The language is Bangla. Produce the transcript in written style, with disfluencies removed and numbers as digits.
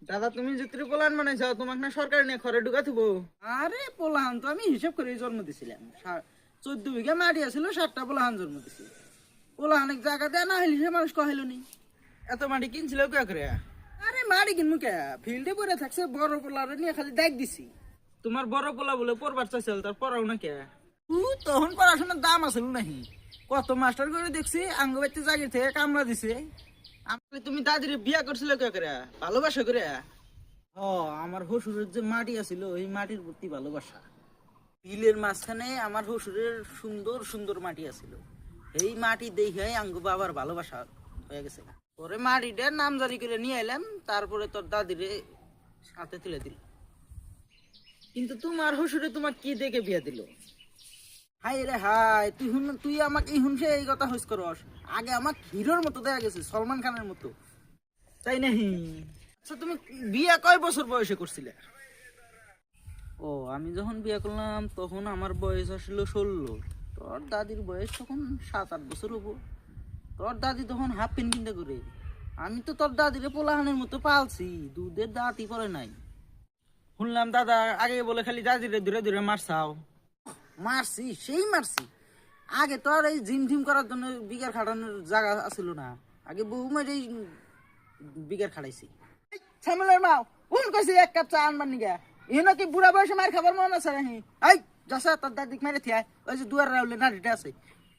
দাদা তুমি যে ত্রিপলান বানাইছো তোমাকে না সরকার নিয়ে ঘরে ঢুকা থিবো। আরে পোলাহান তো আমি হিসাব করে জন্ম দিছিলাম 14 বিঘা মাটি আছিল 7টা পোলাহান জন্ম দিছি। পোলাহান জায়গা দেয় না হইলে সে মানুষ কহিল নি। এত মাটি কিনছিল কে করে? আরে মাটি কিনবো কে, ফিল্ডে পড়ে থাকছে বড় পোলারে নিয়ে খালি দেখ দিছি। তোমার বড় পোলা বলে পড়বার চাইছিল তার পড়াও না কে? তখন পড়াশোনার দাম আছিল নাহি, কত মাস্টার করে দেখছি আঙ্গ বাড়িতে জাগির থেকে কামলা দিছে। তুমি দাদির বিয়া করছিল কে করে? ভালোবাসা করে? ও আমার শ্বশুরের যে মাটি আছিল ওই মাটির প্রতি ভালোবাসা। বিলের মাঝখানে আমার শ্বশুরের সুন্দর সুন্দর মাটি আছিল, এই মাটি দেখে আঙ্গ বাবার ভালোবাসা হয়ে গেছে। পরে মাটিটার নাম জারি করে নিয়ে এলাম, তারপরে তোর দাদিরে সাথে তুলে দিল। কিন্তু তোমার শ্বশুরে তোমার কি দেখে বিয়া দিল? হাই রে হাই, তুই আমাকে শুনছে এই কথা হইস করস। আগে আমাকে হিরোর মতো দেখা গেছে, সলমান খানের মতো। তাই নাহি? আচ্ছা তুমি বিয়া কয় বছর বয়সে করছিলে? ও আমি যখন বিয়ে করলাম তখন আমার বয়স আসলো 16, তোর দাদির বয়স তখন 7-8 বছর হবো। তোর দাদি তখন হাফ প্যান্ট কিনতে করে, আমি তো তোর দাদিরে পোলাহানের মতো পালছি, দুধের দাঁতই পরে নাই। শুনলাম দাদা আগে বলে খালি দাদিরে দূরে দূরে মারছাও। মারছি, সেই মারছি। আগে তো আর এই জিম টিম করার জন্য বিঘার খাটানোর জায়গা আছিল না, আগে বহু মেরেই বিঘার খাটাইছি। সামলের মাও কোন কইছে 1 কাপ চা আনবার নিগা, এ নাকি বুড়া বয়সে মার খাবার মন আছে নাহি? এই যাসা তোর দাদিক মেরে থিয়া, ওই যে দুয়ার রাউলে নাড়িটা আছে